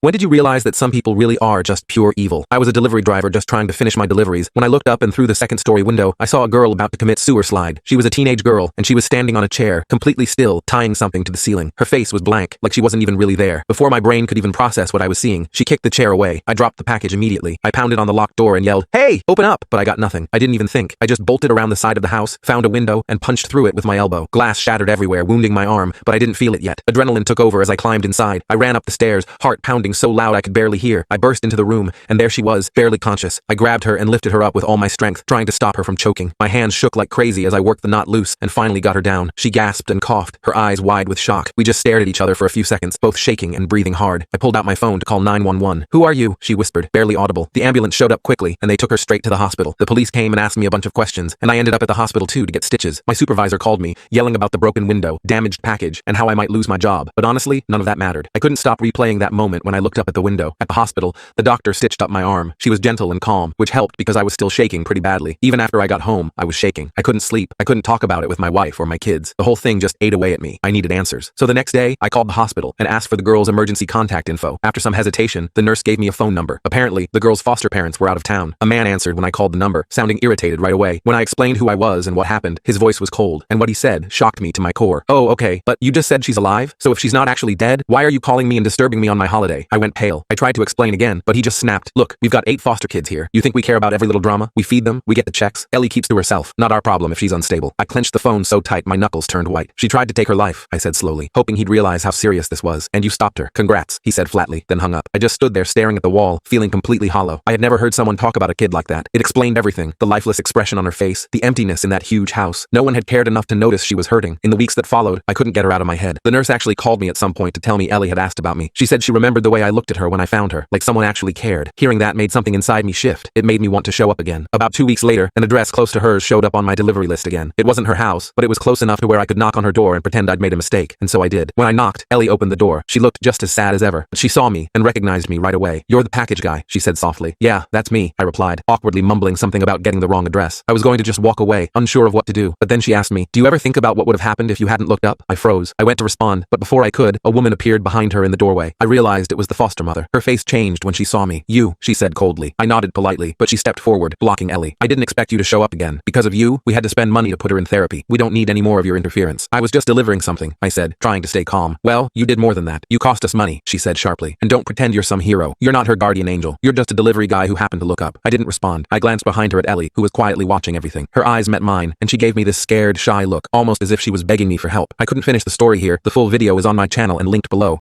When did you realize that some people really are just pure evil? I was a delivery driver just trying to finish my deliveries. When I looked up and through the second-story window, I saw a girl about to commit sewer slide. She was a teenage girl, and she was standing on a chair, completely still, tying something to the ceiling. Her face was blank, like she wasn't even really there. Before my brain could even process what I was seeing, she kicked the chair away. I dropped the package immediately. I pounded on the locked door and yelled, "Hey, open up!" But I got nothing. I didn't even think. I just bolted around the side of the house, found a window, and punched through it with my elbow. Glass shattered everywhere, wounding my arm, but I didn't feel it yet. Adrenaline took over as I climbed inside. I ran up the stairs, heart pounding so loud I could barely hear. I burst into the room, and there she was, barely conscious. I grabbed her and lifted her up with all my strength, trying to stop her from choking. My hands shook like crazy as I worked the knot loose and finally got her down. She gasped and coughed, her eyes wide with shock. We just stared at each other for a few seconds, both shaking and breathing hard. I pulled out my phone to call 911. "Who are you?" she whispered, barely audible. The ambulance showed up quickly, and they took her straight to the hospital. The police came and asked me a bunch of questions, and I ended up at the hospital too to get stitches. My supervisor called me, yelling about the broken window, damaged package, and how I might lose my job. But honestly, none of that mattered. I couldn't stop replaying that moment when I looked up at the window. At the hospital, the doctor stitched up my arm. She was gentle and calm, which helped because I was still shaking pretty badly. Even after I got home, I was shaking. I couldn't sleep. I couldn't talk about it with my wife or my kids. The whole thing just ate away at me. I needed answers. So the next day, I called the hospital and asked for the girl's emergency contact info. After some hesitation, the nurse gave me a phone number. Apparently, the girl's foster parents were out of town. A man answered when I called the number, sounding irritated right away. When I explained who I was and what happened, his voice was cold, and what he said shocked me to my core. "Oh, okay, but you just said she's alive? So if she's not actually dead, why are you calling me and disturbing me on my holiday?" I went pale. I tried to explain again, but he just snapped. "Look, we've got 8 foster kids here. You think we care about every little drama? We feed them, we get the checks. Ellie keeps to herself. Not our problem if she's unstable." I clenched the phone so tight my knuckles turned white. "She tried to take her life," I said slowly, hoping he'd realize how serious this was. "And you stopped her. Congrats," he said flatly, then hung up. I just stood there staring at the wall, feeling completely hollow. I had never heard someone talk about a kid like that. It explained everything. The lifeless expression on her face, the emptiness in that huge house. No one had cared enough to notice she was hurting. In the weeks that followed, I couldn't get her out of my head. The nurse actually called me at some point to tell me Ellie had asked about me. She said she remembered the way I looked at her when I found her, like someone actually cared. Hearing that made something inside me shift. It made me want to show up again. About 2 weeks later, an address close to hers showed up on my delivery list again. It wasn't her house, but it was close enough to where I could knock on her door and pretend I'd made a mistake, and so I did. When I knocked, Ellie opened the door. She looked just as sad as ever, but she saw me and recognized me right away. "You're the package guy," she said softly. "Yeah, that's me," I replied, awkwardly mumbling something about getting the wrong address. I was going to just walk away, unsure of what to do, but then she asked me, "Do you ever think about what would have happened if you hadn't looked up?" I froze. I went to respond, but before I could, a woman appeared behind her in the doorway. I realized it was the foster mother. Her face changed when she saw me. "You," she said coldly. I nodded politely, but she stepped forward, blocking Ellie. "I didn't expect you to show up again. Because of you, we had to spend money to put her in therapy. We don't need any more of your interference." "I was just delivering something," I said, trying to stay calm. "Well, you did more than that. You cost us money," she said sharply. "And don't pretend you're some hero. You're not her guardian angel. You're just a delivery guy who happened to look up." I didn't respond. I glanced behind her at Ellie, who was quietly watching everything. Her eyes met mine, and she gave me this scared, shy look, almost as if she was begging me for help. I couldn't finish the story here. The full video is on my channel and linked below.